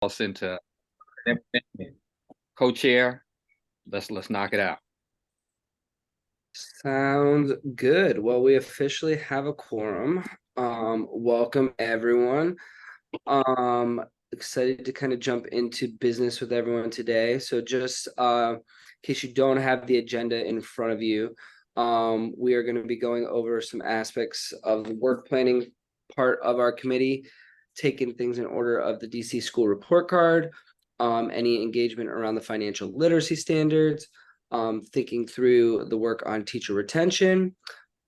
us into co-chair. Let's knock it out. Sounds good. Well, we officially have a quorum. Welcome everyone. Excited to kind of jump into business with everyone today. So just in case you don't have the agenda in front of you, we are going to be going over some aspects of the work planning part of our committee, taking things in order of the DC school report card, any engagement around the financial literacy standards, thinking through the work on teacher retention,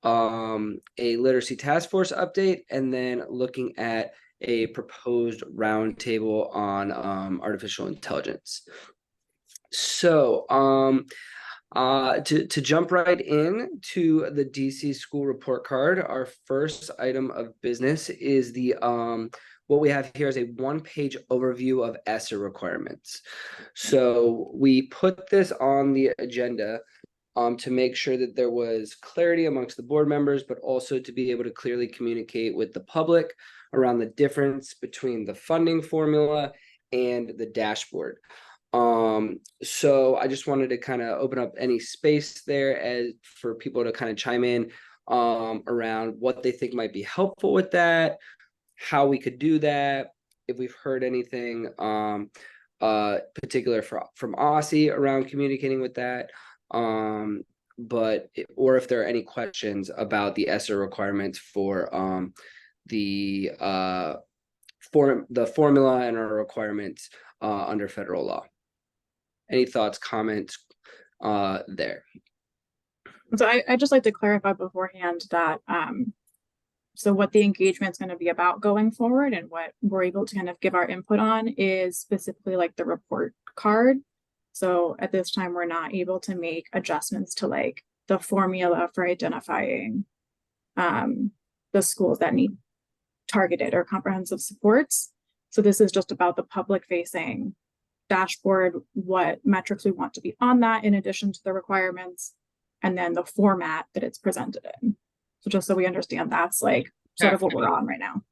a literacy task force update, and then looking at a proposed roundtable on artificial intelligence. So to jump right in to the DC school report card, our first item of business is the what we have here is a one-page overview of ESSER requirements. So we put this on the agenda to make sure that there was clarity amongst the board members, but also to be able to clearly communicate with the public around the difference between the funding formula and the dashboard. So I just wanted to kind of open up any space there as for people to kind of chime in around what they think might be helpful with that, how we could do that, if we've heard anything particular from Aussie around communicating with that, or if there are any questions about the ESSER requirements for the formula and our requirements under federal law. Any thoughts, comments there? So I just like to clarify beforehand that so what the engagement is going to be about going forward and what we're able to kind of give our input on is specifically like the report card. So at this time, we're not able to make adjustments to like the formula for identifying the schools that need targeted or comprehensive supports. So this is just about the public facing dashboard, what metrics we want to be on that in addition to the requirements, and then the format that it's presented in. So just so we understand, that's like sort of what we're on right now.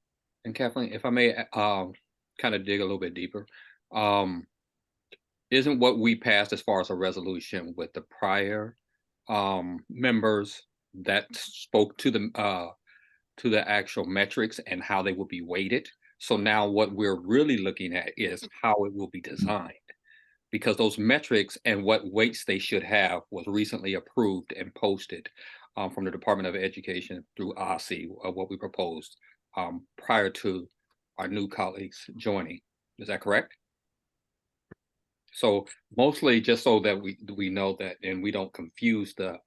And Kathleen, if I may kind of dig a little bit deeper, isn't what we passed as far as a resolution with the prior members that spoke to the actual metrics and how they will be weighted? So now what we're really looking at is how it will be designed, because those metrics and what weights they should have was recently approved and posted from the Department of Education through OSSI, what we proposed prior to our new colleagues joining. Is that correct? So mostly just so that we know that and we don't confuse the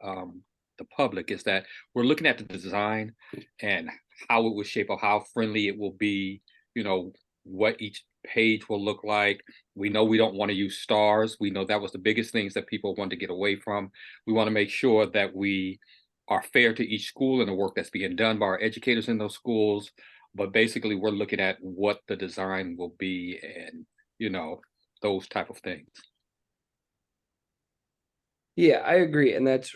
public, is that we're looking at the design and how it will shape or how friendly it will be, you know, what each page will look like. We know we don't want to use stars. We know that was the biggest things that people want to get away from. We want to make sure that we are fair to each school and the work that's being done by our educators in those schools. But basically, we're looking at what the design will be and, you know, those type of things. Yeah, I agree. And that's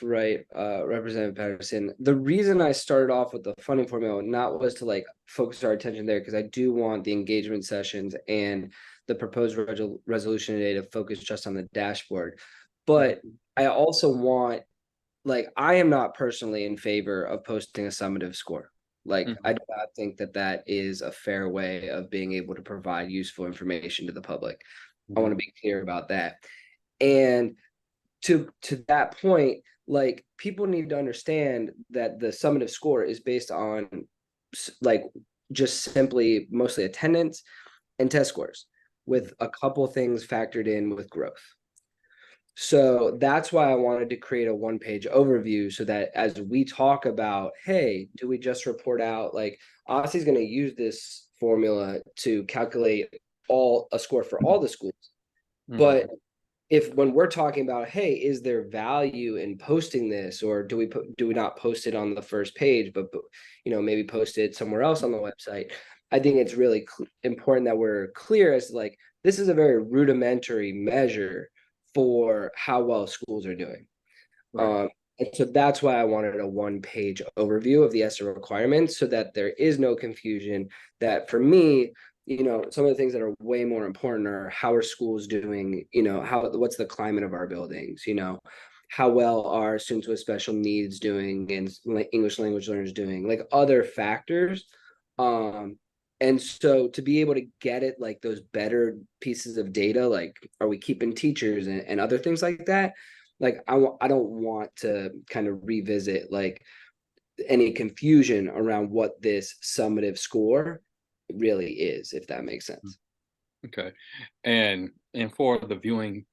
right, Representative Patterson. The reason I started off with the funding formula not was to like focus our attention there, because I do want the engagement sessions and the proposed resolution today to focus just on the dashboard. But I also want, like, I am not personally in favor of posting a summative score. Like, I do not think that that is a fair way of being able to provide useful information to the public. I want to be clear about that. And to that point, like, people need to understand that the summative score is based on like just simply mostly attendance and test scores, with a couple things factored in with growth. So that's why I wanted to create a one-page overview, so that as we talk about, hey, do we just report out, like, OSSI's going to use this formula to calculate a score for all the schools. But if when we're talking about, hey, is there value in posting this, or do we not post it on the first page, but you know, maybe post it somewhere else on the website? I think it's really important that we're clear as to, like, this is a very rudimentary measure for how well schools are doing. Right. And so that's why I wanted a one-page overview of the ESSER requirements, so that there is no confusion, that for me, you know, some of the things that are way more important are how are schools doing, you know, what's the climate of our buildings, you know, how well are students with special needs doing and English language learners doing, like other factors. And so to be able to get it, like those better pieces of data, like are we keeping teachers and other things like that? Like I don't want to kind of revisit like any confusion around what this summative score really is, if that makes sense. Okay. And for the viewing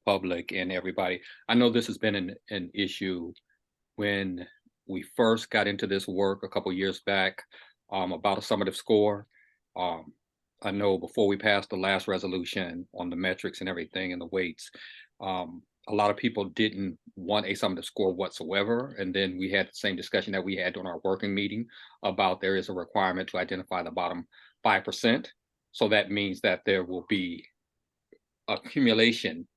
public and everybody, I know this has been an issue when we first got into this work a couple years back, about a summative score. Um, I know before we passed the last resolution on the metrics and everything and the weights, a lot of people didn't want a summative score whatsoever. And then we had the same discussion that we had during our working meeting about there is a requirement to identify the bottom 5%. So that means that there will be accumulation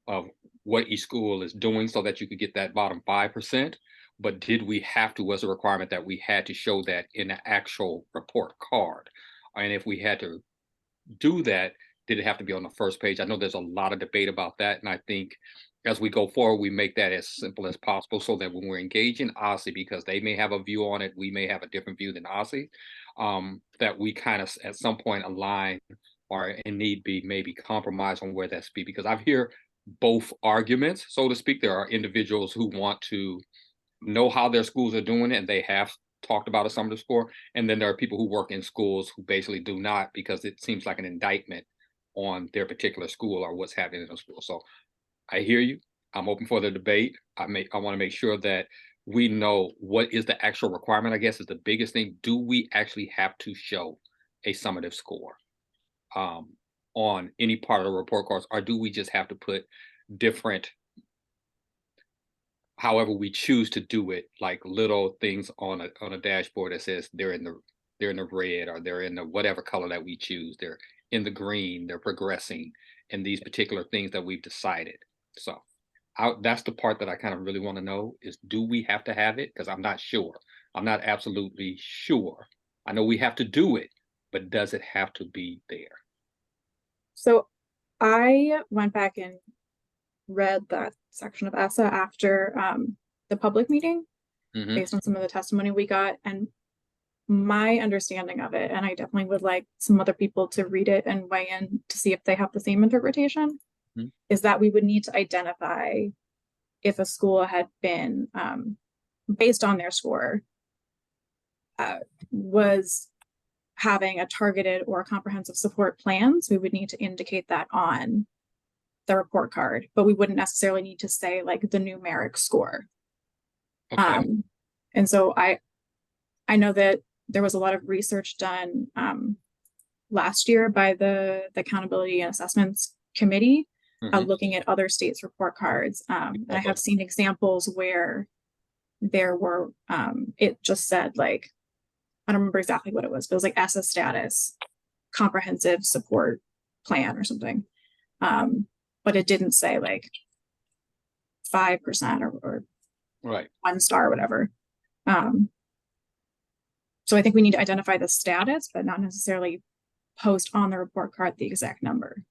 of what each school is doing so that you could get that bottom 5%. But did we have to, was a requirement that we had to show that in an actual report card? And if we had to do that, did it have to be on the first page? I know there's a lot of debate about that. And I think as we go forward, we make that as simple as possible so that when we're engaging OSSE, because they may have a view on it, we may have a different view than OSSE, that we kind of at some point align or in need be maybe compromise on where that's be. Because I've heard both arguments, so to speak. There are individuals who want to know how their schools are doing it, and they have talked about a summative score. And then there are people who work in schools who basically do not, because it seems like an indictment on their particular school or what's happening in the school. So I hear you. I'm open for the debate. I want to make sure that we know what is the actual requirement, I guess is the biggest thing. Do we actually have to show a summative score on any part of the report cards, or do we just have to put different, however we choose to do it, like little things on a dashboard that says they're in the red, or they're in the whatever color that we choose, they're in the green, they're progressing in these particular things that we've decided. So that's the part that I kind of really want to know is, do we have to have it? Because I'm not sure. I'm not absolutely sure. I know we have to do it, but does it have to be there? So I went back and read that section of ESSA after the public meeting, based on some of the testimony we got, and my understanding of it, and I definitely would like some other people to read it and weigh in to see if they have the same interpretation, is that we would need to identify if a school had been, based on their score, was having a targeted or comprehensive support plan. So we would need to indicate that on the report card, but we wouldn't necessarily need to say like the numeric score. Okay. And so I know that there was a lot of research done last year by the Accountability and Assessments Committee, looking at other states' report cards. And I have seen examples where there were, it just said like, I don't remember exactly what it was, but it was like ESSA status, comprehensive support plan or something. But it didn't say like 5% or right, 1 star or whatever. So I think we need to identify the status, but not necessarily post on the report card the exact number.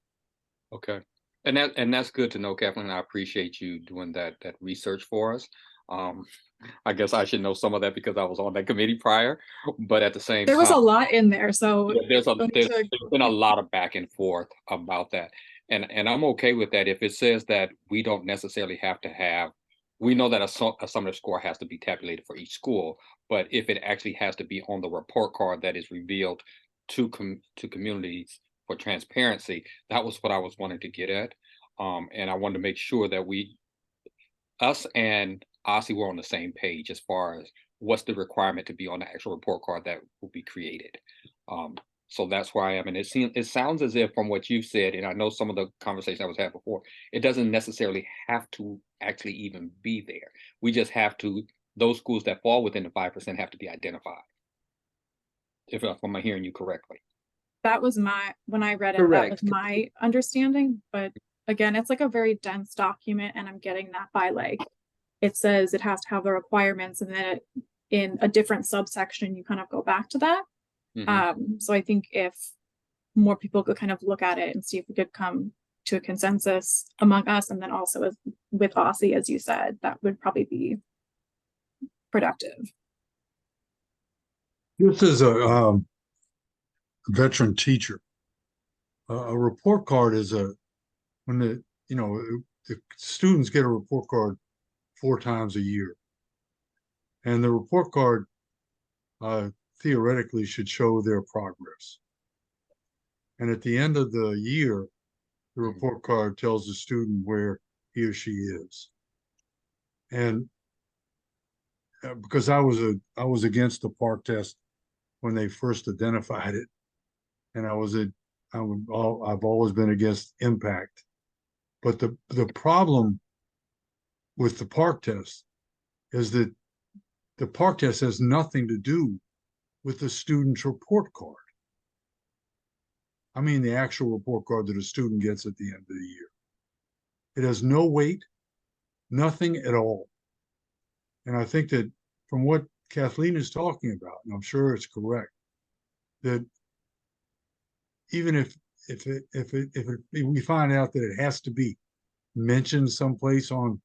Okay. And that's good to know, Kathleen. I appreciate you doing that research for us. I guess I should know some of that because I was on that committee prior, but at the same there time, was a lot in there. So there's been a lot of back and forth about that. And I'm okay with that if it says that we don't necessarily have to have, we know that a summative score has to be tabulated for each school, but if it actually has to be on the report card that is revealed to communities for transparency, that was what I was wanting to get at. And I wanted to make sure that us and OSSE were on the same page as far as what's the requirement to be on the actual report card that will be created. So that's where I am. And it sounds as if from what you've said, and I know some of the conversation I was had before, it doesn't necessarily have to actually even be there. We just have to, those schools that fall within the 5% have to be identified. If I'm hearing you correctly. That was when I read it, Correct. that was my understanding. But again, it's like a very dense document, and I'm getting that by like, it says it has to have the requirements, and then in a different subsection, you kind of go back to that. So I think if more people could kind of look at it and see if we could come to a consensus among us, and then also with OSSI, as you said, that would probably be productive. This is a veteran teacher. A report card is when the students get a report card 4 times a year, and the report card theoretically should show their progress. And at the end of the year, the report card tells the student where he or she is. And because I was against the PARC test when they first identified it, and I've always been against impact. But the problem with the PARC test is that the PARC test has nothing to do with the student's report card. I mean, the actual report card that a student gets at the end of the year. It has no weight, nothing at all. And I think that from what Kathleen is talking about, and I'm sure it's correct, that even if we find out that it has to be mentioned someplace on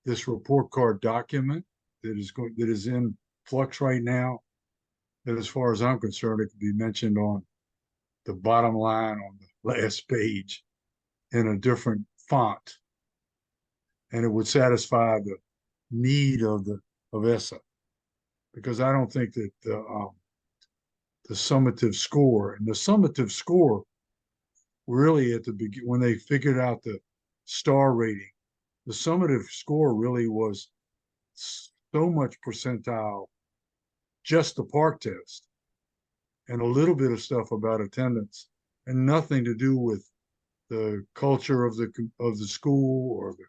this report card document that is in flux right now, that as far as I'm concerned, it could be mentioned on the bottom line on the last page in a different font, and it would satisfy the need of ESSA, because I don't think that the summative score really at the beginning, when they figured out the star rating, the summative score really was so much percentile, just the PARC test, and a little bit of stuff about attendance, and nothing to do with the culture of the school or the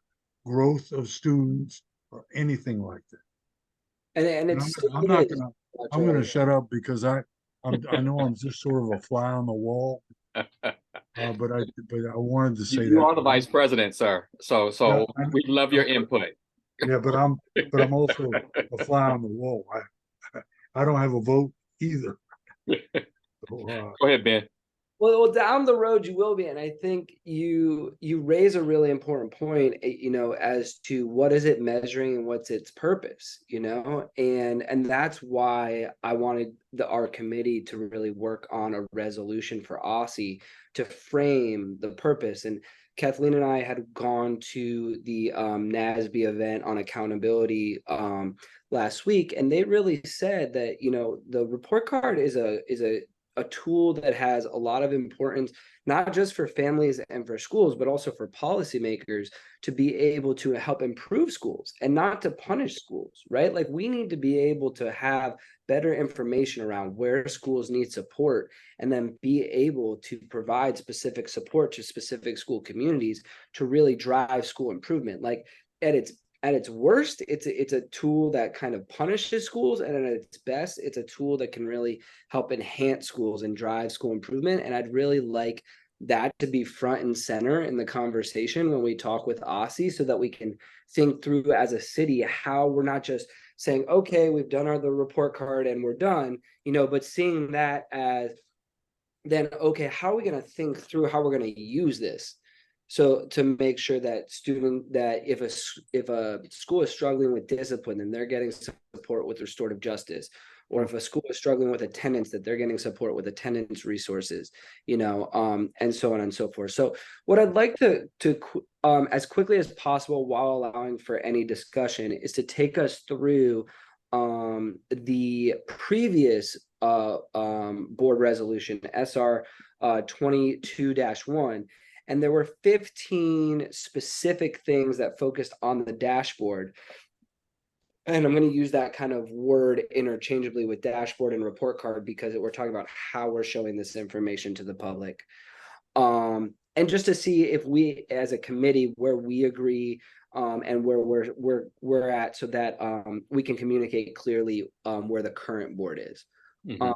growth of students or anything like that. And And it's I'm gonna shut up because I know I'm just sort of a fly on the wall, but I wanted to say You that. are the vice president, sir. So Yeah, we love your input. Yeah, but I'm also a fly on the wall. I don't have a vote either. So, Go ahead, Ben. Well, down the road you will be, and I think you raise a really important point, as to what is it measuring and what's its purpose, and that's why I wanted our committee to really work on a resolution for OSSI to frame the purpose. And Kathleen and I had gone to the NASB event on accountability last week, and they really said that the report card is a tool that has a lot of importance, not just for families and for schools, but also for policymakers to be able to help improve schools and not to punish schools, right? Like, we need to be able to have better information around where schools need support, and then be able to provide specific support to specific school communities to really drive school improvement. Like, at its worst, it's a tool that kind of punishes schools, and at its best, it's a tool that can really help enhance schools and drive school improvement. And I'd really like that to be front and center in the conversation when we talk with OSSI, so that we can think through as a city how we're not just saying, okay, we've done the report card and we're done, but seeing that as then, okay, how are we going to think through how we're going to use this? So to make sure that if a school is struggling with discipline, then they're getting support with restorative justice, or if a school is struggling with attendance, that they're getting support with attendance resources, and so on and so forth. So what I'd like to as quickly as possible, while allowing for any discussion, is to take us through the previous board resolution, SR 22-1. And there were 15 specific things that focused on the dashboard. And I'm going to use that kind of word interchangeably with dashboard and report card, because we're talking about how we're showing this information to the public. And just to see if we, as a committee, where we agree and where we're at, so that we can communicate clearly where the current board is. Mm-hmm.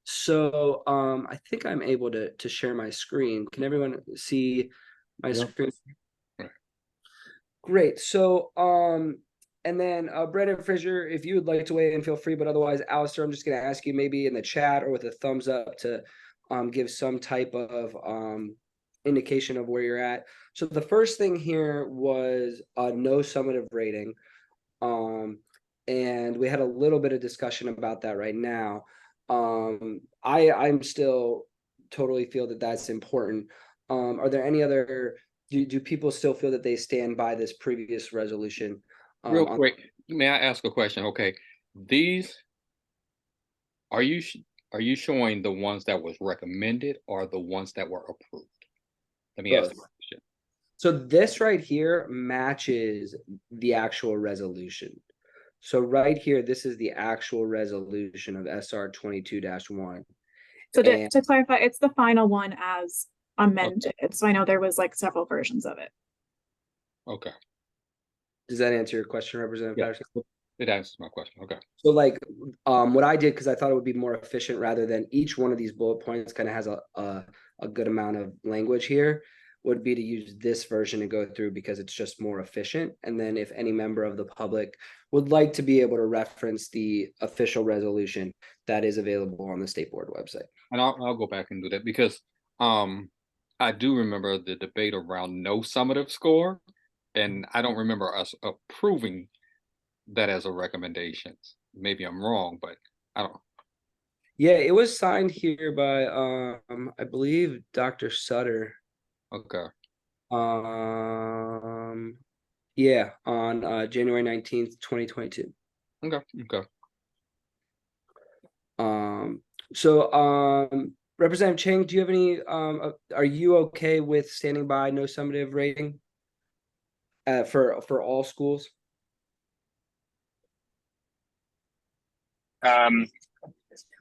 So I think I'm able to share my screen. Can everyone see my screen? Right. Great. So and then Brendan Fraser, if you would like to weigh in, feel free. But otherwise, Alistair, I'm just going to ask you maybe in the chat or with a thumbs up to give some type of indication of where you're at. So the first thing here was a no summative rating. And we had a little bit of discussion about that right now. I'm still totally feel that that's important. Are there any other, do people still feel that they stand by this previous resolution? Real quick, may I ask a question? Okay, these are you are you showing the ones that was recommended or the ones that were approved? Let me ask the Both. question. So this right here matches the actual resolution. So right here, this is the actual resolution of SR 22-1. So And to clarify, it's the final one as amended. So I know there was like several versions of it. Okay, does that answer your question, Representative yeah, Patterson? it answers my question. Okay. So like, what I did, because I thought it would be more efficient rather than each one of these bullet points kind of has a good amount of language here, would be to use this version to go through because it's just more efficient. And then if any member of the public would like to be able to reference the official resolution, that is available on the state board website. And I'll go back and do that because I do remember the debate around no summative score, and I don't remember us approving that as a recommendation. Maybe I'm wrong, but I don't. Yeah, it was signed here by I believe Dr. Sutter. Okay. Yeah, on January 19th, 2022. Okay. Okay. So Representative Chang, do you have any are you okay with standing by no summative rating for all schools?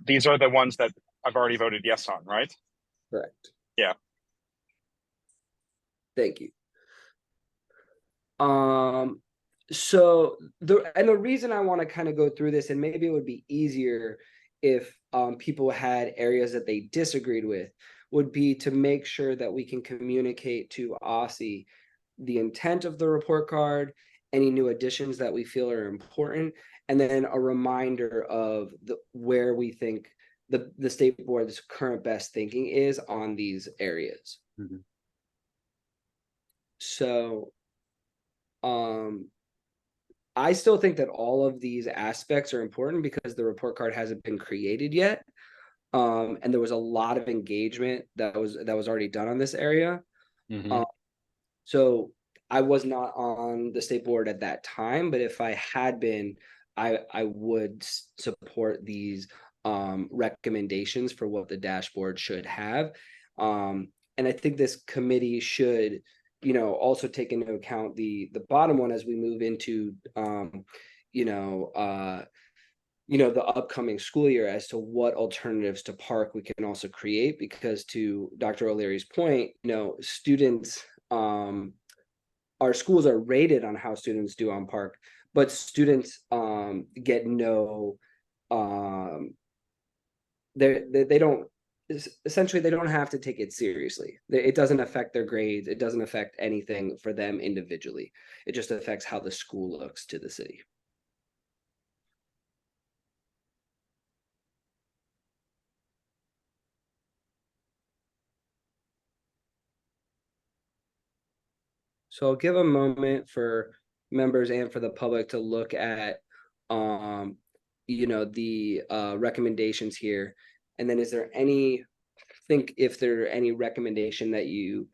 These are the ones that I've already voted yes on, right? Correct. Yeah. Thank you. So the reason I want to kind of go through this, and maybe it would be easier if people had areas that they disagreed with, would be to make sure that we can communicate to OSSI the intent of the report card, any new additions that we feel are important, and then a reminder of where we think the state board's current best thinking is on these areas. Mm-hmm. So I still think that all of these aspects are important because the report card hasn't been created yet. And there was a lot of engagement that was already done on this area. Mm-hmm. So I was not on the state board at that time, but if I had been, I would support these recommendations for what the dashboard should have. And I think this committee should, also take into account the bottom one as we move into, the upcoming school year as to what alternatives to park we can also create, because to Dr. O'Leary's point, students, our schools are rated on how students do on park, but students get no, they don't, essentially they don't have to take it seriously. It doesn't affect their grades. It doesn't affect anything for them individually. It just affects how the school looks to the city. So I'll give a moment for members and for the public to look at, the recommendations here. And then is there if there are any recommendation that you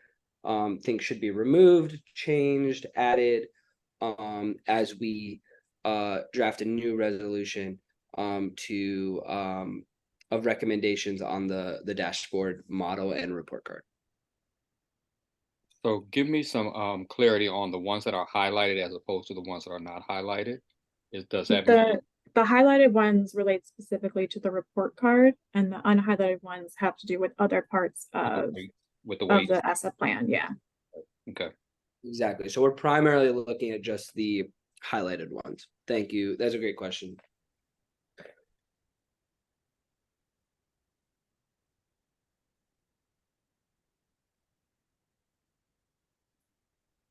think should be removed, changed, added, as we draft a new resolution of recommendations on the dashboard model and report card. So give me some clarity on the ones that are highlighted as opposed to the ones that are not highlighted. Does that mean the highlighted ones relate specifically to the report card, and the unhighlighted ones have to do with other parts of the SF plan? Yeah. Okay. Exactly. So we're primarily looking at just the highlighted ones. Thank you. That's a great question.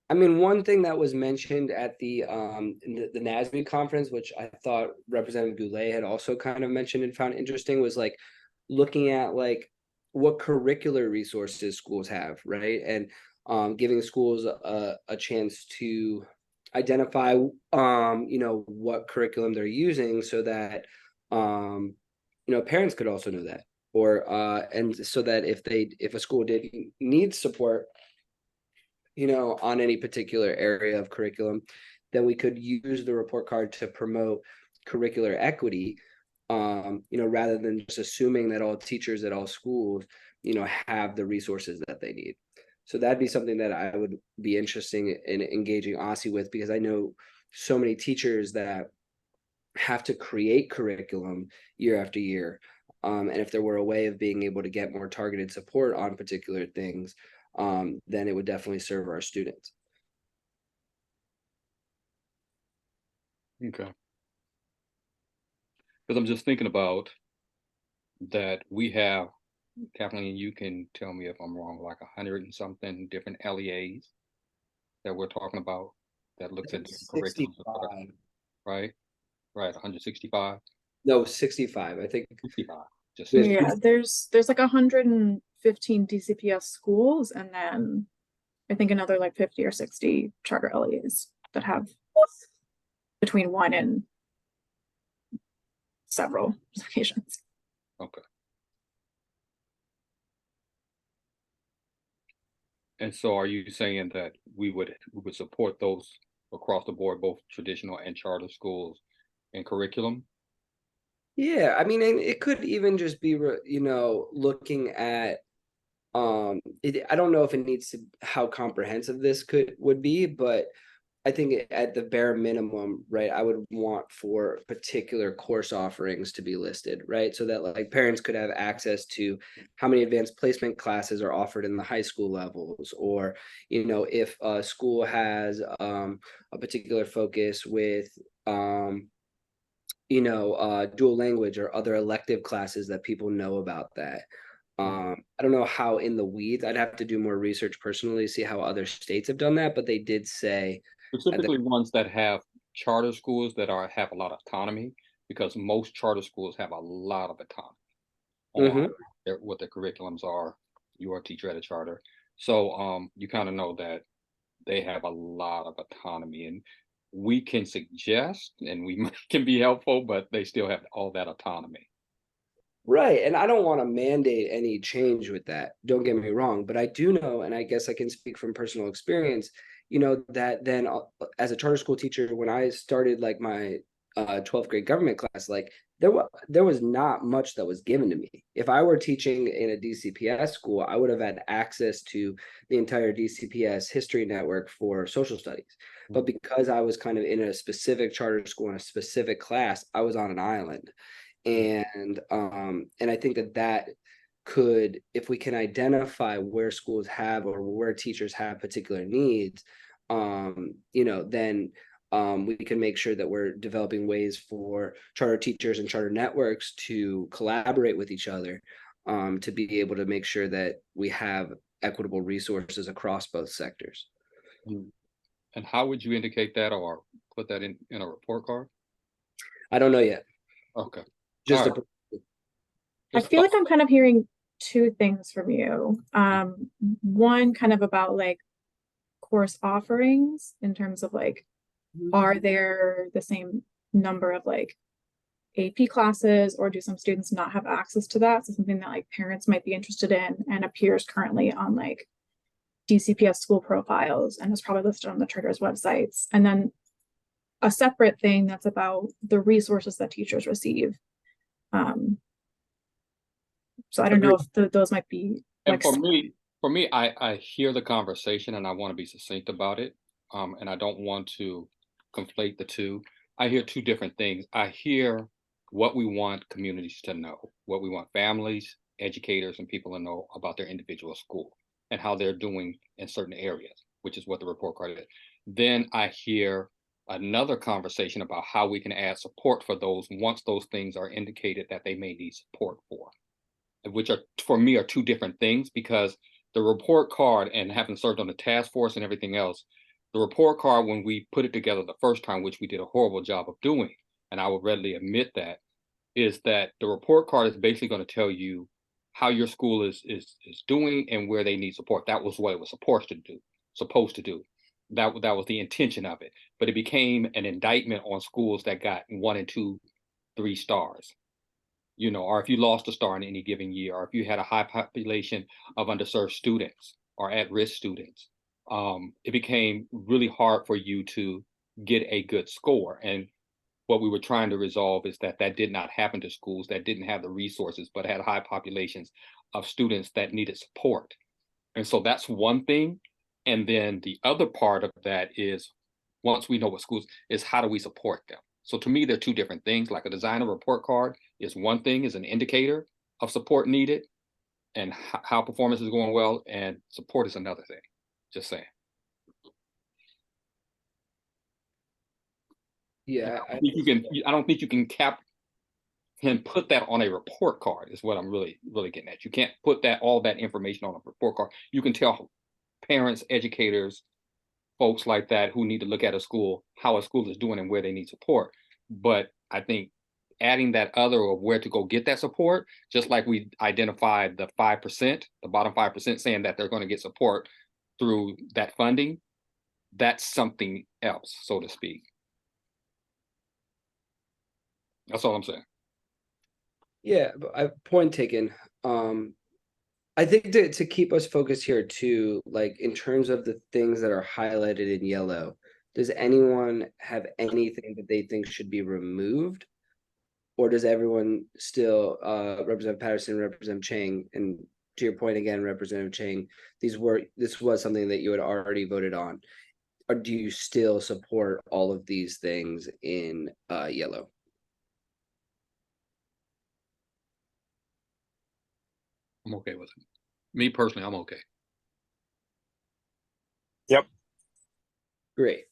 I mean, one thing that was mentioned at the NASB conference, which I thought Representative Goulet had also kind of mentioned and found interesting, was like looking at like what curricular resources schools have, right? And giving schools a chance to identify, you know, what curriculum they're using so that, you know, parents could also know that, or and so that if a school did need support, you know, on any particular area of curriculum, then we could use the report card to promote curricular equity, you know, rather than just assuming that all teachers at all schools, you know, have the resources that they need. So that'd be something that I would be interested in engaging OSSI with, because I know so many teachers that have to create curriculum year after year. And if there were a way of being able to get more targeted support on particular things, then it would definitely serve our students. Okay. Because I'm just thinking about that we have, Kathleen, you can tell me if I'm wrong, like 100 and something different LEAs that we're talking about that looks at different curriculums, 65. right? Right, 165, No, 65. I think 65. Just there's Yeah, there's like 115 DCPS schools, and then I think another like 50 or 60 charter LEAs that have between one and several locations. okay. And so are you saying that we would support those across the board, both traditional and charter schools and curriculum? Yeah, I mean, and it could even just be, you know, looking at, I don't know if it needs to, how comprehensive this would be, but I think at the bare minimum, right, I would want for particular course offerings to be listed, right? So that like parents could have access to how many advanced placement classes are offered in the high school levels, or, you know, if a school has a particular focus with, you know, dual language or other elective classes that people know about that. I don't know how in the weeds. I'd have to do more research personally, see how other states have done that, but they did say at the Specifically ones that have charter schools that have a lot of autonomy, because most charter schools have a lot of autonomy on Mhm. what their curriculums are. You are a teacher at a charter. So you kind of know that they have a lot of autonomy, and we can suggest and we can be helpful, but they still have all that autonomy. Right. And I don't want to mandate any change with that. Don't get me wrong, but I do know, and I guess I can speak from personal experience, you know, that then as a charter school teacher, when I started like my 12th grade government class, like there was not much that was given to me. If I were teaching in a DCPS school, I would have had access to the entire DCPS history network for social studies. But because I was kind of in a specific charter school in a specific class, I was on an island. And I think that could, if we can identify where schools have or where teachers have particular needs, you know, then we can make sure that we're developing ways for charter teachers and charter networks to collaborate with each other, to be able to make sure that we have equitable resources across both sectors. Mm. And how would you indicate that or put that in a report card? I don't know yet. Okay. Just All a I feel like I'm kind of hearing two things from you. One kind of about like course offerings in terms of like, are there the same number of like AP classes, or do some students not have access to that? So something that like parents might be interested in and appears currently on like DCPS school profiles and is probably listed on the charter's websites. And then a separate thing that's about the resources that teachers receive. So I don't know if those might be And like for me, I hear the conversation and I want to be succinct about it. And I don't want to conflate the two. I hear two different things. I hear what we want communities to know, what we want families, educators, and people to know about their individual school and how they're doing in certain areas, which is what the report card is. Then I hear another conversation about how we can add support for those once those things are indicated that they may need support for, which are for me are two different things, because the report card, and having served on the task force and everything else, the report card, when we put it together the first time, which we did a horrible job of doing, and I will readily admit that, is that the report card is basically going to tell you how your school is doing and where they need support. That was what it was supposed to do. That was the intention of it. But it became an indictment on schools that got 1 and 2, 3 stars. You know, or if you lost a star in any given year, or if you had a high population of underserved students or at-risk students, it became really hard for you to get a good score. And what we were trying to resolve is that that did not happen to schools that didn't have the resources, but had high populations of students that needed support. And so that's one thing. And then the other part of that is, once we know what schools is, how do we support them? So to me, they're two different things. Like a designer report card is one thing, is an indicator of support needed and how performance is going well, and support is another thing. Just saying. Yeah, I don't think you can put that on a report card is what I'm really getting at. You can't put all that information on a report card. You can tell parents, educators, folks like that who need to look at a school, how a school is doing and where they need support. But I think adding that other of where to go get that support, just like we identified the 5%, the bottom 5% saying that they're going to get support through that funding, that's something else, so to speak. That's all I'm saying. yeah, point taken. I think to keep us focused here too, like in terms of the things that are highlighted in yellow, does anyone have anything that they think should be removed? Or does everyone still, Representative Patterson, Representative Chang, and to your point again, Representative Chang, this was something that you had already voted on. Or do you still support all of these things in yellow? I'm okay with it. Me personally, I'm okay. Yep. Great.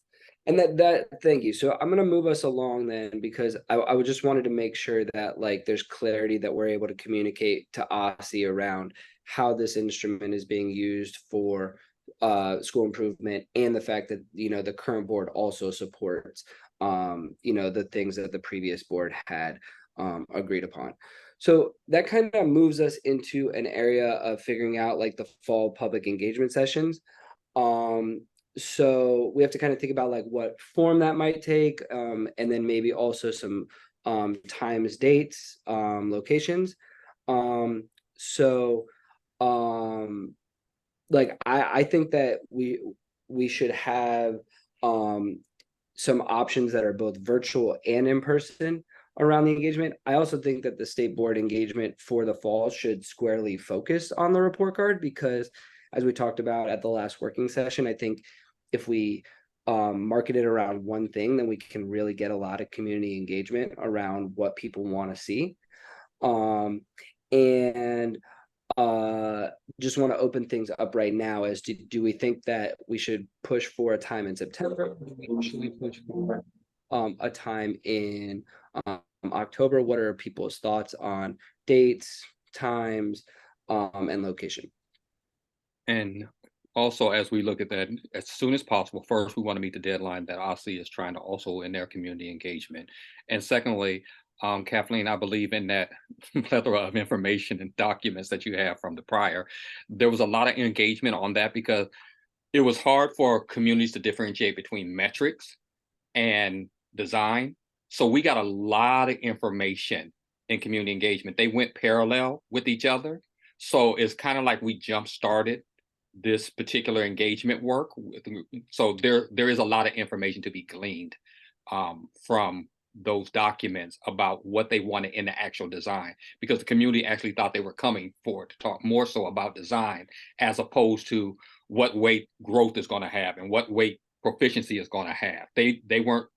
And that thank you. So I'm gonna move us along then, because I would just wanted to make sure that like there's clarity that we're able to communicate to OSSI around how this instrument is being used for school improvement, and the fact that the current board also supports the things that the previous board had agreed upon. So that kind of moves us into an area of figuring out like the fall public engagement sessions. So we have to kind of think about like what form that might take, and then maybe also some times, dates, locations. So like I think that we should have some options that are both virtual and in person around the engagement. I also think that the state board engagement for the fall should squarely focus on the report card, because as we talked about at the last working session, I think if we market it around one thing, then we can really get a lot of community engagement around what people want to see. And just want to open things up right now as to, do we think that we should push for a time in September? Should we push for a time in October? What are people's thoughts on dates, times, and location? And also, as we look at that, as soon as possible, first, we want to meet the deadline that OSSI is trying to also in their community engagement. And secondly, Kathleen, I believe in that plethora of information and documents that you have from the prior. There was a lot of engagement on that because it was hard for communities to differentiate between metrics and design. So we got a lot of information in community engagement. They went parallel with each other. So it's kind of like we jump-started this particular engagement work. So there is a lot of information to be gleaned from those documents about what they wanted in the actual design, because the community actually thought they were coming forward to talk more so about design as opposed to what weight growth is going to have and what weight proficiency is going to have. They weren't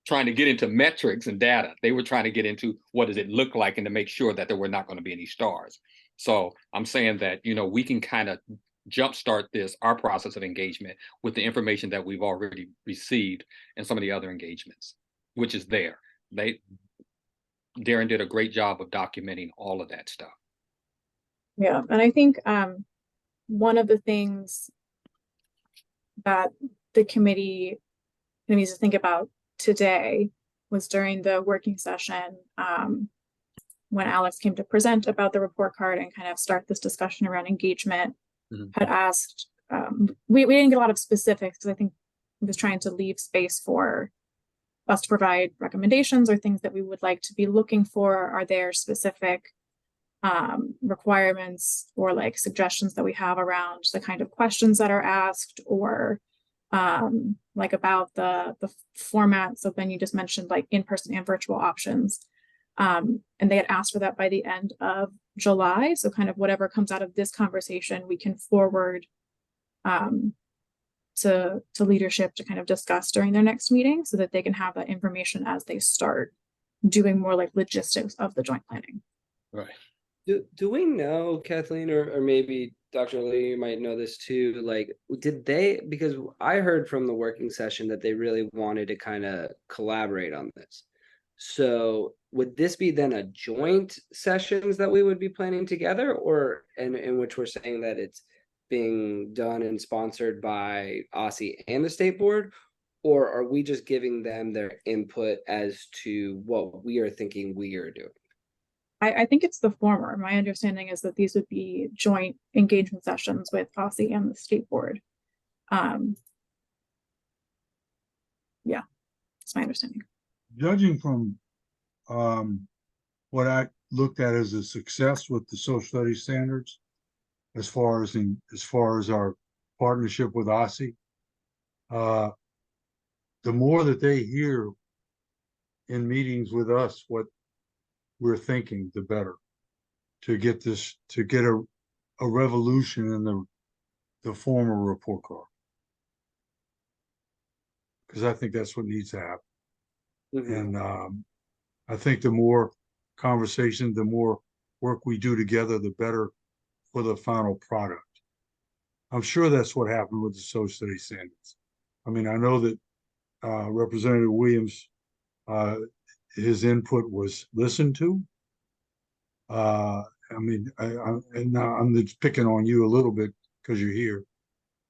trying to get into metrics and data. They were trying to get into what does it look like and to make sure that there were not going to be any stars. So I'm saying that, we can kind of jumpstart our process of engagement with the information that we've already received and some of the other engagements, which is there. Darren did a great job of documenting all of that stuff. Yeah, and I think one of the things that the committee needs to think about today was during the working session, when Alex came to present about the report card and kind of start this discussion around engagement, had asked, we didn't get a lot of specifics because I think he was trying to leave space for us to provide recommendations or things that we would like to be looking for. Are there specific requirements or like suggestions that we have around the kind of questions that are asked, or like about the format? So Ben, you just mentioned like in-person and virtual options. And they had asked for that by the end of July. So kind of whatever comes out of this conversation, we can forward to leadership to kind of discuss during their next meeting so that they can have that information as they start doing more like logistics of the joint planning. Right. Do we know, Kathleen, or maybe Dr. Lee, you might know this too, like, did they, because I heard from the working session that they really wanted to kind of collaborate on this. So would this be then a joint sessions that we would be planning together, or in which we're saying that it's being done and sponsored by OSSI and the state board? Or are we just giving them their input as to what we are thinking we are doing? I think it's the former. My understanding is that these would be joint engagement sessions with OSSI and the state board. Yeah, that's my understanding. Judging from what I looked at as a success with the social studies standards, as far as our partnership with OSSI, the more that they hear in meetings with us what we're thinking, the better, to get a revolution in the former report card, because I think that's what needs to happen. And I think the more conversation, the more work we do together, the better for the final product. I'm sure that's what happened with the social studies standards. I mean, I know that Representative Williams, his input was listened to. I mean, and now I'm just picking on you a little bit because you're here.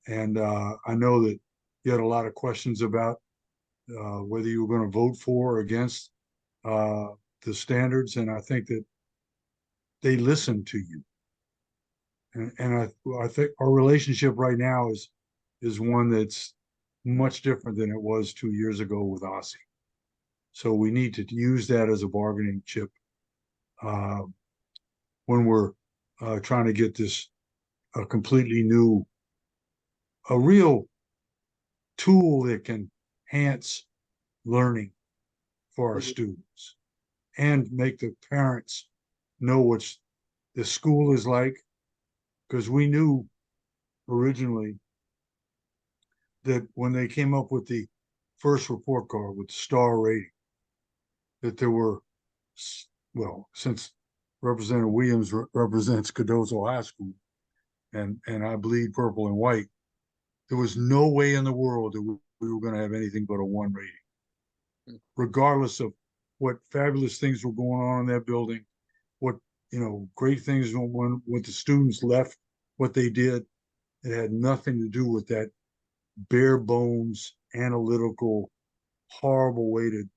And I know that you had a lot of questions about whether you were going to vote for or against the standards. And I think that they listened to you. And I think our relationship right now is one that's much different than it was 2 years ago with OSSI. So we need to use that as a bargaining chip when we're trying to get this a completely new, a real tool that can enhance learning for our students and make the parents know what the school is like. Because we knew originally that when they came up with the first report card with the star rating, that there were, well, since Representative Williams represents Cardozo High School, and I bleed purple and white, there was no way in the world that we were going to have anything but a 1 rating, regardless of what fabulous things were going on in that building, what, great things when the students left, what they did. It had nothing to do with that bare bones, analytical, horrible way to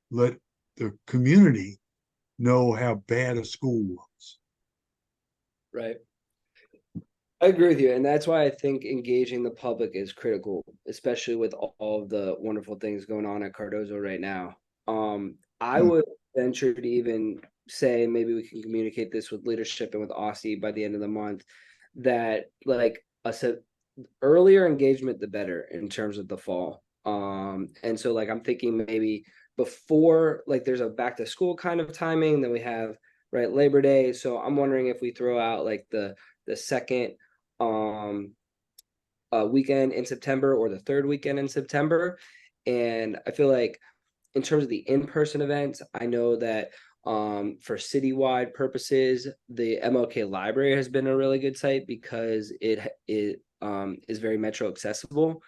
let the community know how bad a school was. Right. I agree with you. And that's why I think engaging the public is critical, especially with all of the wonderful things going on at Cardozo right now. I would venture to even say, maybe we can communicate this with leadership and with OSSI by the end of the month, that like earlier engagement, the better in terms of the fall. And so like, I'm thinking maybe before, like there's a back to school kind of timing, then we have Labor Day. So I'm wondering if we throw out like the second weekend in September or the third weekend in September. And I feel like in terms of the in-person events, I know that for citywide purposes, the MLK Library has been a really good site because it is very metro accessible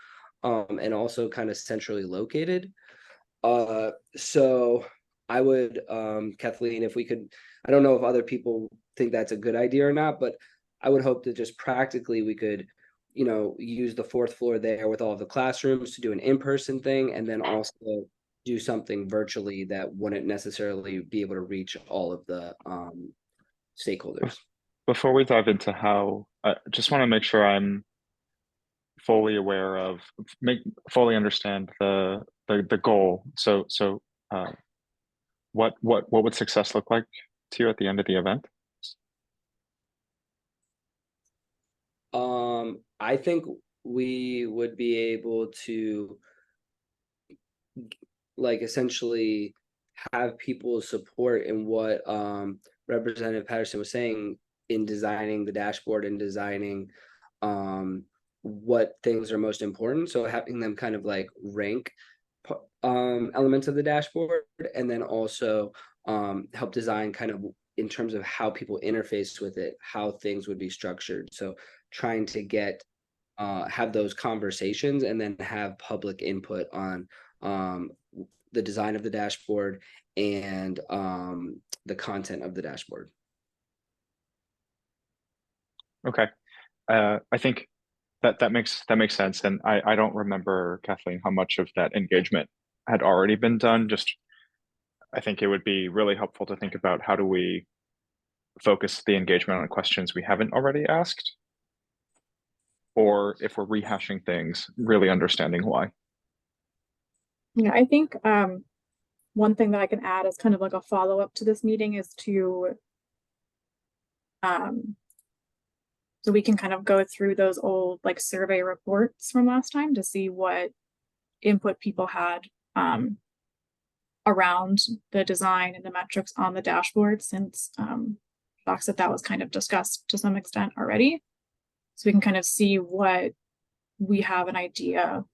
and also kind of centrally located. So I would, Kathleen, if we could, I don't know if other people think that's a good idea or not, but I would hope that just practically we could, use the 4th floor there with all of the classrooms to do an in-person thing, and then also do something virtually that wouldn't necessarily be able to reach all of the stakeholders. Before we dive into how, I just want to make sure I'm fully aware of, fully understand the goal. So what would success look like to you at the end of the event? I think we would be able to like essentially have people's support in what Representative Patterson was saying in designing the dashboard and designing what things are most important. So having them kind of like rank elements of the dashboard, and then also help design kind of in terms of how people interface with it, how things would be structured. So trying to get have those conversations and then have public input on the design of the dashboard and the content of the dashboard. Okay. I think that makes sense. And I don't remember, Kathleen, how much of that engagement had already been done. Just I think it would be really helpful to think about how do we focus the engagement on questions we haven't already asked, or if we're rehashing things, really understanding why. Yeah, I think one thing that I can add as kind of like a follow-up to this meeting is to so we can kind of go through those old like survey reports from last time to see what input people had around the design and the metrics on the dashboard, since Doc said that was kind of discussed to some extent already. So we can kind of see what we have an idea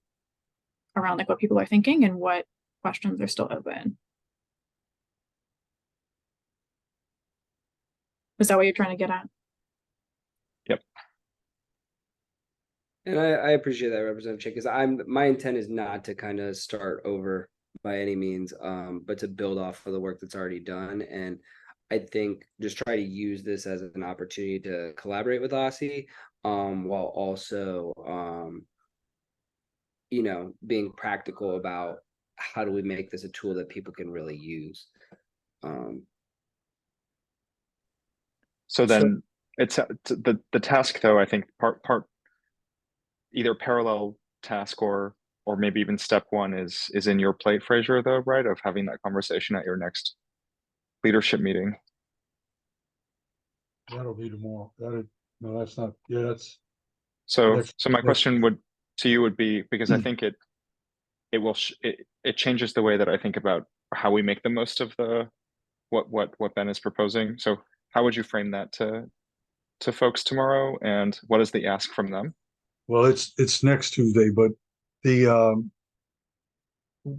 around, like what people are thinking and what questions are still open. Is that what you're trying to get at? Yep. And I appreciate that, Representative Chick, because my intent is not to kind of start over by any means, but to build off of the work that's already done. And I think just try to use this as an opportunity to collaborate with OSSI, while also you know, being practical about how do we make this a tool that people can really use. So then it's the task, though, I think part either parallel task or maybe even step one is in your plate, Fraser, though, right? Of having that conversation at your next leadership meeting. That'll be tomorrow. No, that's not, yeah, that's. So my next question week. to you would be, because I think it changes the way that I think about how we make the most of the what Ben is proposing. So how would you frame that to folks tomorrow, and what is the ask from them? Well, it's next Tuesday, but the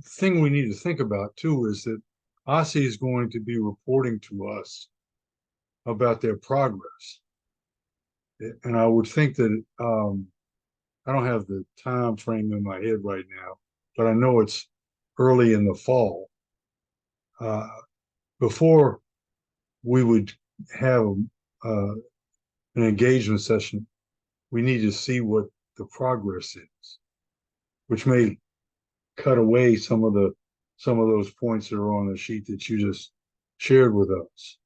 thing we need to think about too is that OSSI is going to be reporting to us about their progress. And I would think that I don't have the time frame in my head right now, but I know it's early in the fall. Before we would have an engagement session, we need to see what the progress is, which may cut away some of those points that are on the sheet that you just shared with us.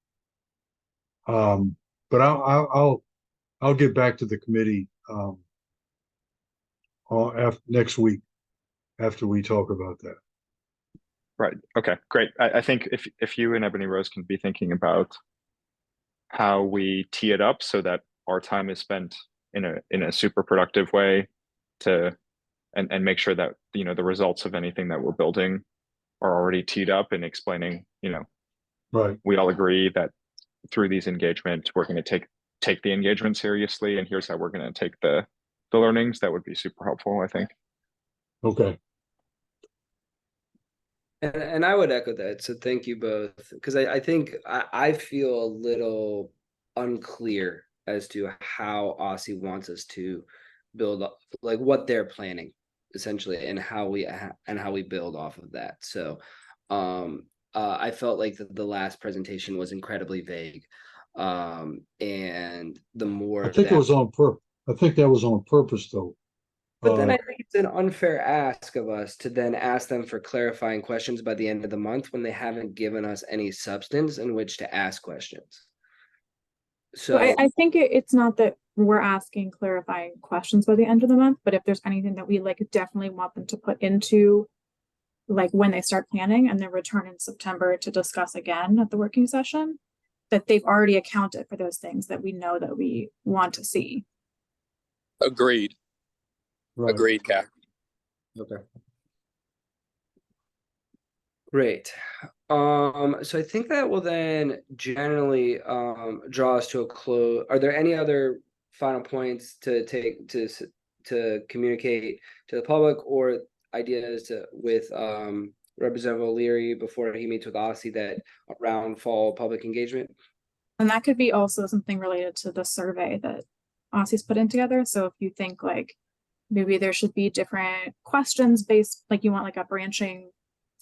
But I'll get back to the committee next week after we talk about that. Right. Okay, great. I think if you and Ebony Rose can be thinking about how we tee it up so that our time is spent in a super productive way to and make sure that, you know, the results of anything that we're building are already teed up and explaining, you know, Right. we all agree that through these engagements, we're going to take the engagement seriously, and here's how we're going to take the learnings. That would be super helpful, I think. Okay. And I would echo that. So thank you both, because I think I feel a little unclear as to how OSSI wants us to build up, like what they're planning essentially, and how we build off of that. So I felt like the last presentation was incredibly vague. And the more I think it was on purpose. I think that was on purpose though. But then I think it's an unfair ask of us to then ask them for clarifying questions by the end of the month when they haven't given us any substance in which to ask questions. So I think it's not that we're asking clarifying questions by the end of the month, but if there's anything that we like definitely want them to put into like when they start planning and then return in September to discuss again at the working session, that they've already accounted for those things that we know that we want to see. Agreed. Right. Agreed, Kat. Okay. Great. So I think that will then generally draw us to a close. Are there any other final points to take to communicate to the public or ideas with Representative O'Leary before he meets with OSSI that around fall public engagement? And that could be also something related to the survey that OSSI's putting together. So if you think like maybe there should be different questions based, like you want like a branching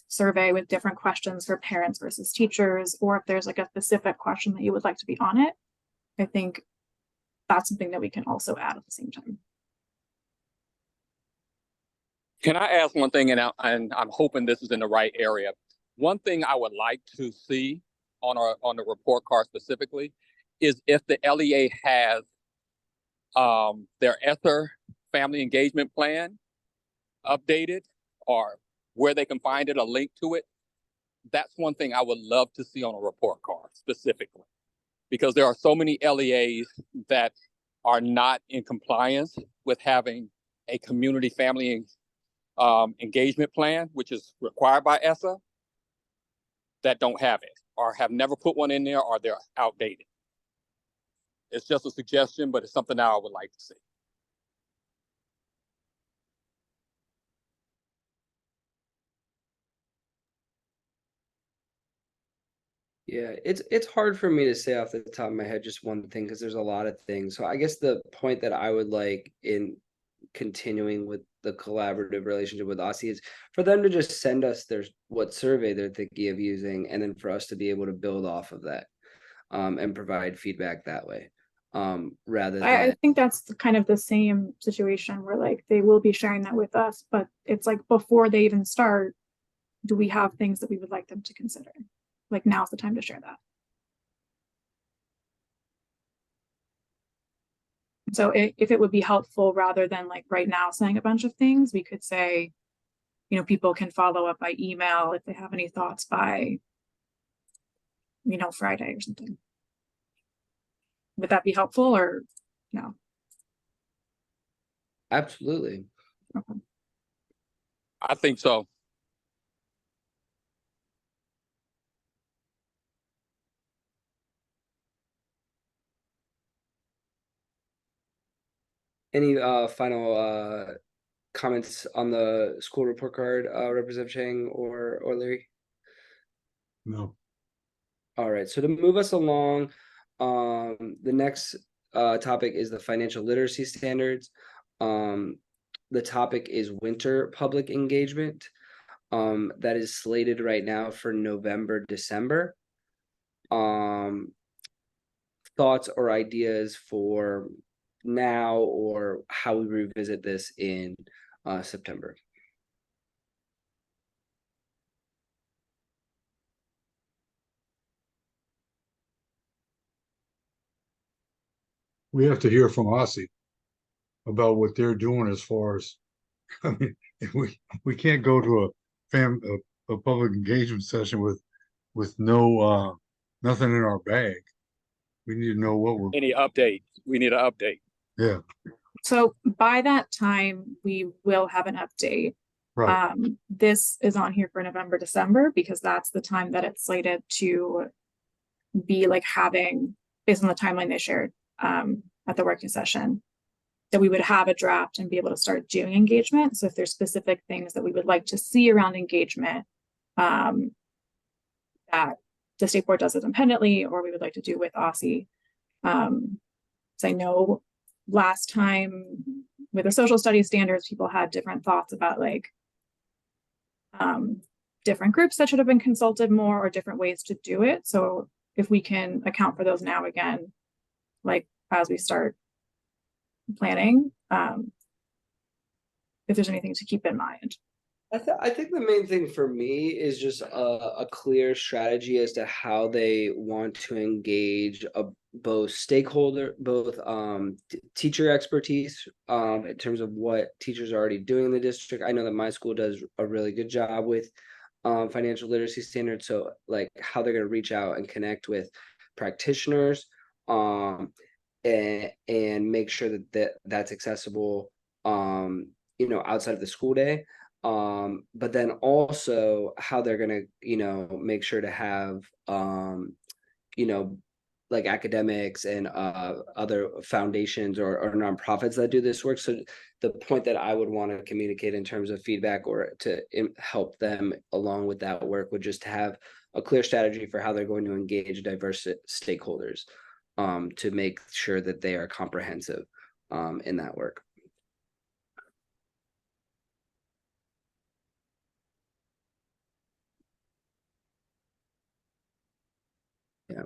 survey with different questions for parents versus teachers, or if there's like a specific question that you would like to be on it, I think that's something that we can also add at the same time. Can I ask one thing? And I'm hoping this is in the right area. One thing I would like to see on the report card specifically is if the LEA has their ESSER family engagement plan updated, or where they can find it, a link to it. That's one thing I would love to see on a report card specifically, because there are so many LEAs that are not in compliance with having a community family engagement plan, which is required by ESSA, that don't have it or have never put one in there, or they're outdated. It's just a suggestion, but it's something that I would like to see. Yeah, it's hard for me to say off the top of my head just one thing because there's a lot of things. So I guess the point that I would like in continuing with the collaborative relationship with OSSI is for them to just send us what survey they're thinking of using, and then for us to be able to build off of that and provide feedback that way. Rather than I think that's kind of the same situation where like they will be sharing that with us, but it's like before they even start, do we have things that we would like them to consider? Like now's the time to share that. So if it would be helpful, rather than like right now saying a bunch of things, we could say, you know, people can follow up by email if they have any thoughts by, you know, Friday or something. Would that be helpful or no? Absolutely. Okay. I think so. Any final comments on the school report card, Representative Chang or Larry? No. All right, so to move us along, the next topic is the financial literacy standards. The topic is winter public engagement. That is slated right now for November, December. Thoughts or ideas for now or how we revisit this in September? We have to hear from OSSI about what they're doing as far as, I mean, we can't go to a public engagement session with no nothing in our bag. We need to know what we're. Any update? We need an update. Yeah. So by that time, we will have an update. Right. This is on here for November, December, because that's the time that it's slated to be like having, based on the timeline they shared at the working session, that we would have a draft and be able to start doing engagement. So if there's specific things that we would like to see around engagement, that the state board does it independently, or we would like to do with OSSI. So I know last time with the social studies standards, people had different thoughts about like different groups that should have been consulted more or different ways to do it. So if we can account for those now again, like as we start planning, if there's anything to keep in mind. I think the main thing for me is just a clear strategy as to how they want to engage both teacher expertise in terms of what teachers are already doing in the district. I know that my school does a really good job with financial literacy standards, so like how they're going to reach out and connect with practitioners and make sure that's accessible outside of the school day. But then also how they're gonna, make sure to have, like academics and other foundations or nonprofits that do this work. So the point that I would want to communicate in terms of feedback or to help them along with that work would just have a clear strategy for how they're going to engage diverse stakeholders to make sure that they are comprehensive in that work. Yeah,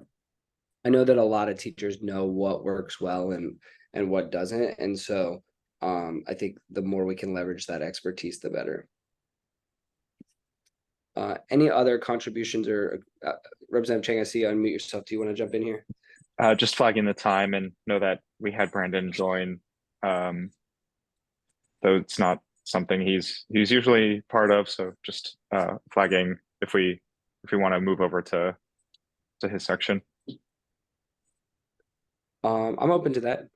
I know that a lot of teachers know what works well and what doesn't, and so I think the more we can leverage that expertise, the better. Any other contributions or Representative Chang, I see you unmute yourself. Do you want to jump in here? Just flagging the time and know that we had Brandon join, though it's not something he's usually part of. So just flagging if we want to move over to his section. I'm open to that.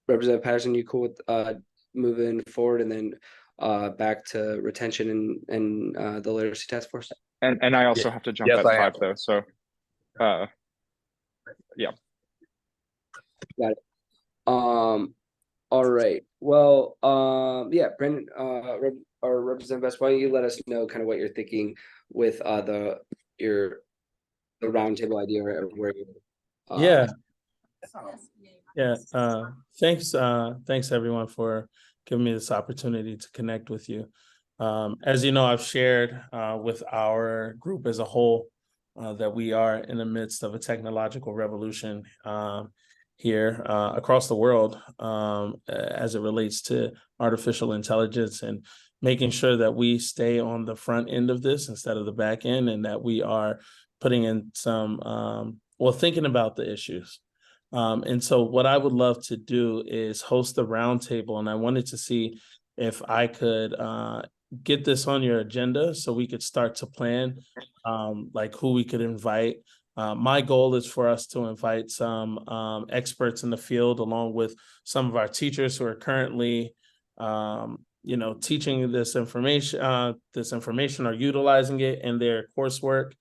Representative Patterson, you cool with moving forward and then back to retention and the literacy task force? And I also have to jump at 5 though. So yeah. Got it. All right. Well, yeah, Brendan, or Representative Best, why don't you let us know kind of what you're thinking with the roundtable idea or where you Thanks everyone for giving me this opportunity to connect with you. As you know, I've shared with our group as a whole that we are in the midst of a technological revolution here across the world as it relates to artificial intelligence, and making sure that we stay on the front end of this instead of the back end, and that we are putting in some, thinking about the issues. And so what I would love to do is host a roundtable, and I wanted to see if I could get this on your agenda so we could start to plan like who we could invite. My goal is for us to invite some experts in the field, along with some of our teachers who are currently teaching this information or utilizing it in their coursework,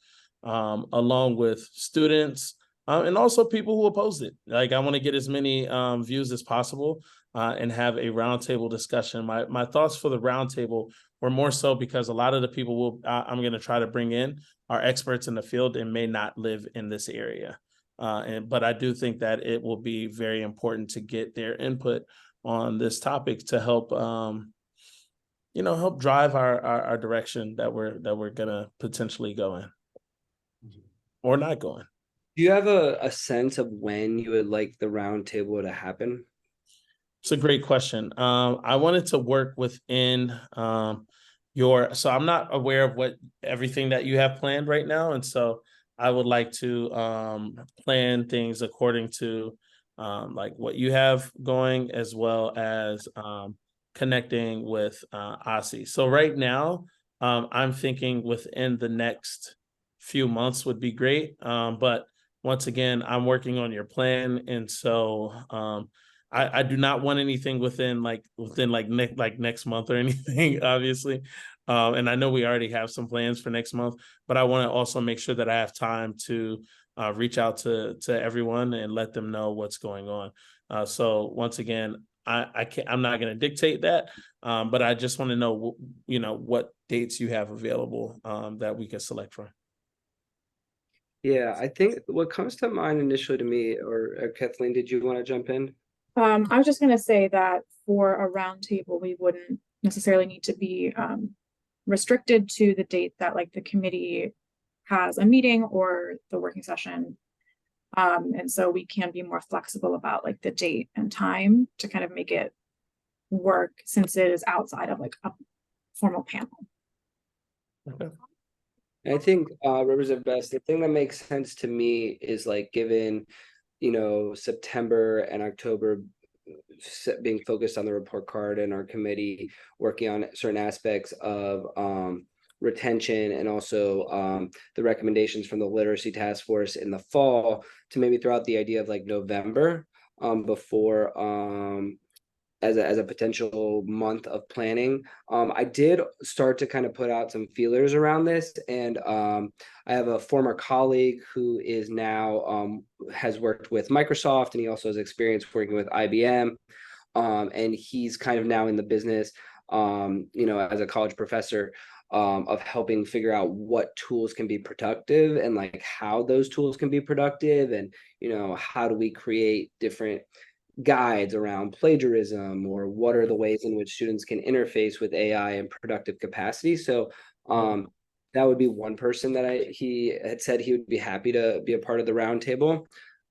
along with students and also people who oppose it. Like, I want to get as many views as possible and have a roundtable discussion. My thoughts for the roundtable were more so because a lot of the people I'm going to try to bring in are experts in the field and may not live in this area. But I do think that it will be very important to get their input on this topic to help help drive our direction that we're gonna potentially go in or not go in. Do you have a sense of when you would like the roundtable to happen? It's a great question. I wanted to work within so I'm not aware of everything that you have planned right now, and so I would like to plan things according to like what you have going, as well as connecting with OSSI. So right now, I'm thinking within the next few months would be great. But once again, I'm working on your plan, and so I do not want anything within next month or anything, obviously. And I know we already have some plans for next month, but I want to also make sure that I have time to reach out to everyone and let them know what's going on. So once again, I'm not going to dictate that, but I just want to know, what dates you have available that we can select from. Yeah, I think what comes to mind initially to me, or Kathleen, did you want to jump in? I was just going to say that for a roundtable, we wouldn't necessarily need to be restricted to the date that like the committee has a meeting or the working session. And so we can be more flexible about like the date and time to kind of make it work, since it is outside of like a formal panel. Okay. I think Representative Best, the thing that makes sense to me is like given, September and October being focused on the report card and our committee working on certain aspects of retention and also the recommendations from the literacy task force in the fall, to maybe throw out the idea of like November before as a potential month of planning. I did start to kind of put out some feelers around this, and I have a former colleague who is now has worked with Microsoft, and he also has experience working with IBM, and he's kind of now in the business, as a college professor, of helping figure out what tools can be productive and like how those tools can be productive, and how do we create different guides around plagiarism, or what are the ways in which students can interface with AI in productive capacity. So that would be one person that he had said he would be happy to be a part of the roundtable.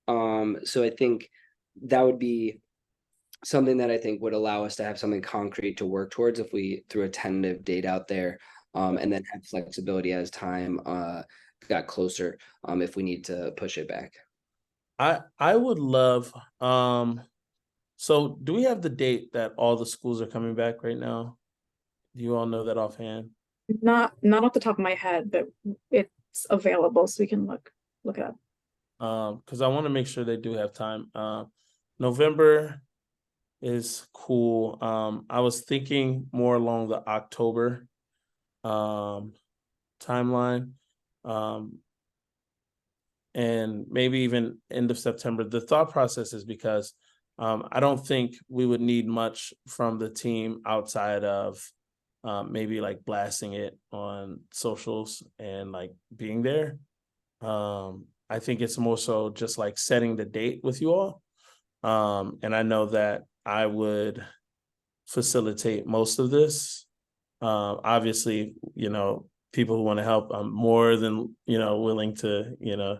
So I think that would be something that I think would allow us to have something concrete to work towards if we threw a tentative date out there, and then have flexibility as time got closer, if we need to push it back. I would love, so do we have the date that all the schools are coming back right now? Do you all know that offhand? Not off the top of my head, but it's available, so we can look it up. Because I want to make sure they do have time. November is cool. I was thinking more along the October timeline. And maybe even end of September. The thought process is because I don't think we would need much from the team outside of maybe like blasting it on socials and like being there. I think it's more so just like setting the date with you all. And I know that I would facilitate most of this. Obviously, people who want to help, I'm more than willing to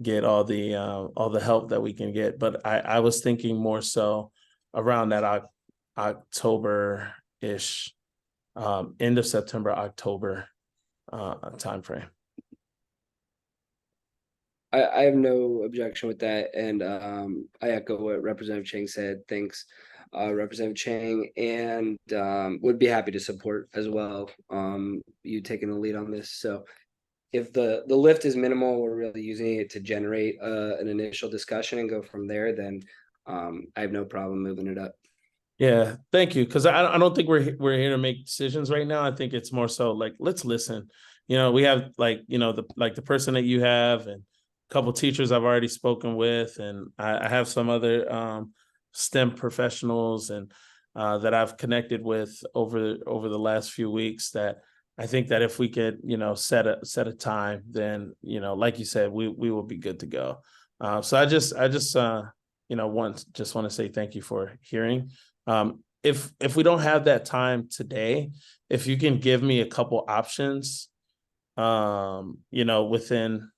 get all the help that we can get. But I was thinking more so around that October-ish, end of September, October timeframe. I have no objection with that, and I echo what Representative Chang said. Thanks, Representative Chang, and would be happy to support as well. You taking the lead on this, so if the lift is minimal, we're really using it to generate an initial discussion and go from there, then I have no problem moving it up. Yeah, thank you. Because I don't think we're here to make decisions right now. I think it's more so like, let's listen. We have like the person that you have, and a couple teachers I've already spoken with, and I have some other STEM professionals and that I've connected with over the last few weeks, that I think that if we could set a time, then like you said, we will be good to go. So I just want to say thank you for hearing. If we don't have that time today, if you can give me a couple options, within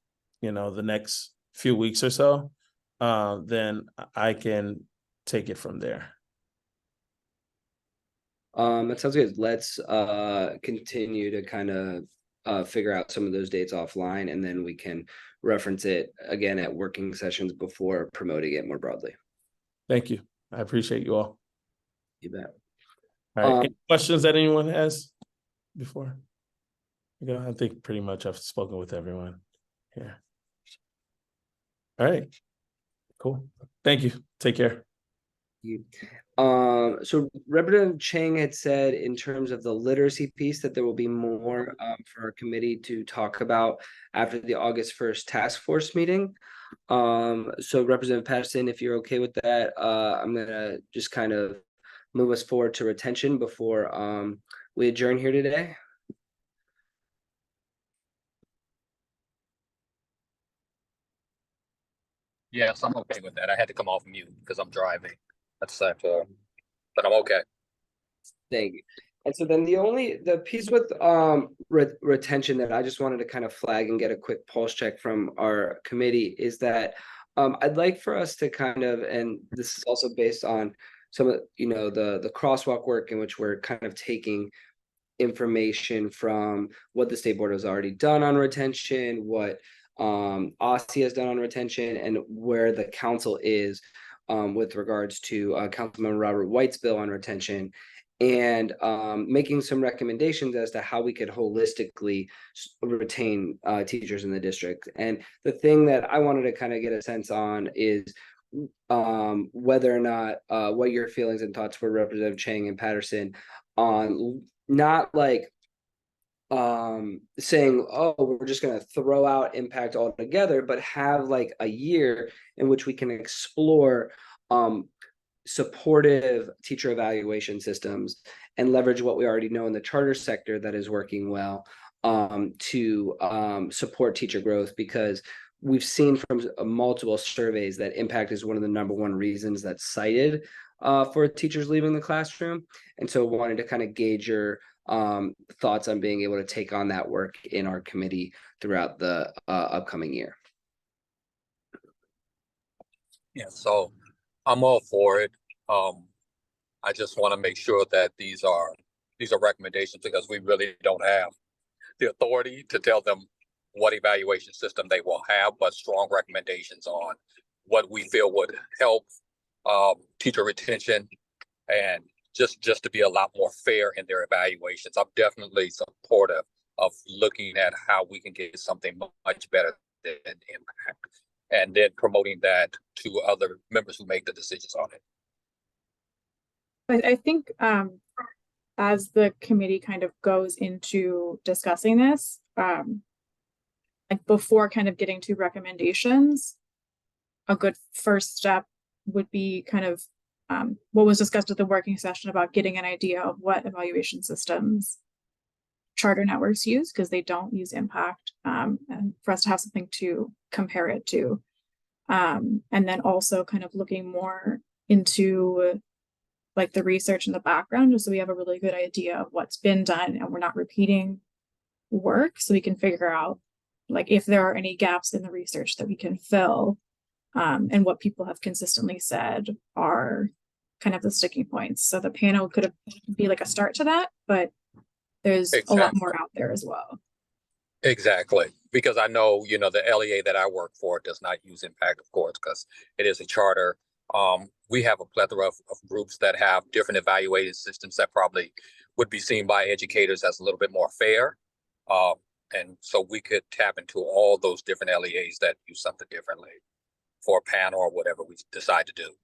the next few weeks or so, then I can take it from there. That sounds good. Let's continue to kind of figure out some of those dates offline, and then we can reference it again at working sessions before promoting it more broadly. Thank you. I appreciate you all. You bet. All right. Any questions that anyone has before? I think pretty much I've spoken with everyone here. All right. Cool. Thank you. Take care. So Representative Chang had said in terms of the literacy piece that there will be more for our committee to talk about after the August 1st task force meeting. So Representative Patterson, if you're okay with that, I'm gonna just kind of move us forward to retention before we adjourn here today. Yes, I'm okay with that. I had to come off mute because I'm driving. That's that, but I'm okay. Thank you. And so then the piece with retention that I just wanted to kind of flag and get a quick pulse check from our committee is that I'd like for us to kind of, and this is also based on some of, the crosswalk work in which we're kind of taking information from what the state board has already done on retention, what OSSI has done on retention, and where the council is with regards to Councilmember Robert White's bill on retention, and making some recommendations as to how we could holistically retain teachers in the district. And the thing that I wanted to kind of get a sense on is whether or not what your feelings and thoughts were, Representative Chang and Patterson, on not like saying, oh, we're just going to throw out impact altogether, but have like a year in which we can explore supportive teacher evaluation systems and leverage what we already know in the charter sector that is working well to support teacher growth, because we've seen from multiple surveys that impact is one of the #1 reasons that's cited for teachers leaving the classroom. And so wanted to kind of gauge your thoughts on being able to take on that work in our committee throughout the upcoming year. Yeah, so I'm all for it. I just want to make sure that these are recommendations, because we really don't have the authority to tell them what evaluation system they will have, but strong recommendations on what we feel would help teacher retention, and just to be a lot more fair in their evaluations. I'm definitely supportive of looking at how we can get something much better than impact, and then promoting that to other members who make the decisions on it. I think as the committee kind of goes into discussing this, like before kind of getting to recommendations, a good first step would be kind of what was discussed at the working session about getting an idea of what evaluation systems charter networks use, because they don't use impact, and for us to have something to compare it to. And then also kind of looking more into like the research in the background, just so we have a really good idea of what's been done and we're not repeating work, so we can figure out like if there are any gaps in the research that we can fill, and what people have consistently said are kind of the sticking points. So the panel could be like a start to that, but there's a lot more out there as well. Exactly, because I know, the LEA that I work for does not use impact, of course, because it is a charter. We have a plethora of groups that have different evaluated systems that probably would be seen by educators as a little bit more fair. And so we could tap into all those different LEAs that use something differently for a panel or whatever we decide to do.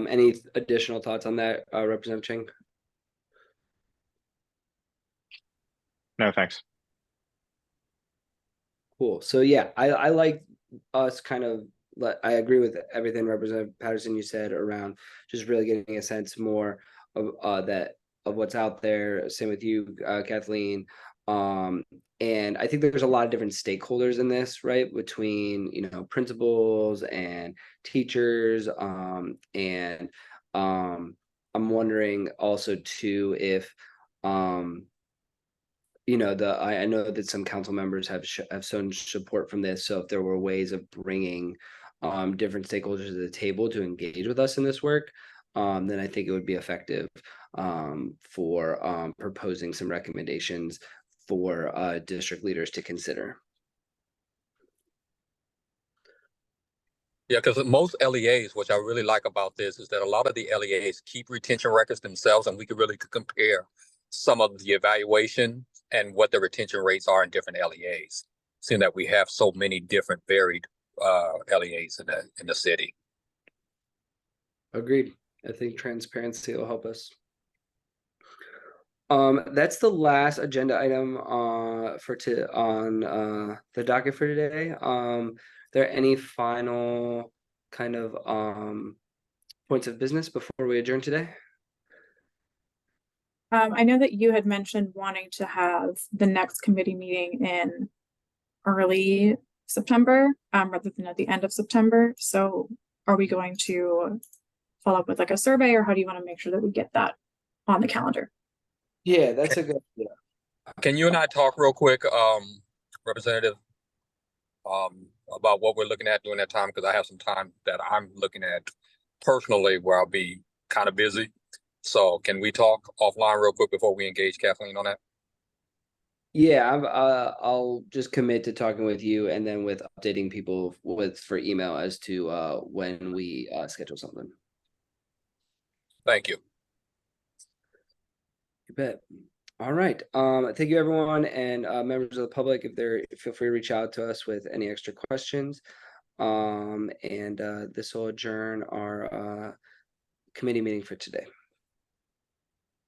Any additional thoughts on that, Representative Chang? No, thanks. Cool. So yeah, I like us kind of, I agree with everything Representative Patterson you said around just really getting a sense more of what's out there. Same with you, Kathleen. And I think there's a lot of different stakeholders in this, right? Between, principals and teachers. And I'm wondering also too, if, I know that some council members have shown support from this. So if there were ways of bringing different stakeholders to the table to engage with us in this work, then I think it would be effective for proposing some recommendations for district leaders to consider. Yeah, because most LEAs, which I really like about this, is that a lot of the LEAs keep retention records themselves, and we can really compare some of the evaluation and what the retention rates are in different LEAs, seeing that we have so many different varied LEAs in the city. Agreed. I think transparency will help us. That's the last agenda item on the docket for today. Are there any final kind of points of business before we adjourn today? I know that you had mentioned wanting to have the next committee meeting in early September, rather than at the end of September. So are we going to follow up with like a survey, or how do you want to make sure that we get that on the calendar? Yeah, that's a good idea. Can you and I talk real quick, Representative about what we're looking at during that time, because I have some time that I'm looking at personally where I'll be kind of busy. So can we talk offline real quick before we engage Kathleen on that? Yeah, I'll just commit to talking with you and then with updating people with for email as to when we schedule something. Thank you. You bet. All right. Thank you everyone, and members of the public, if they're feel free to reach out to us with any extra questions. And this will adjourn our committee meeting for today.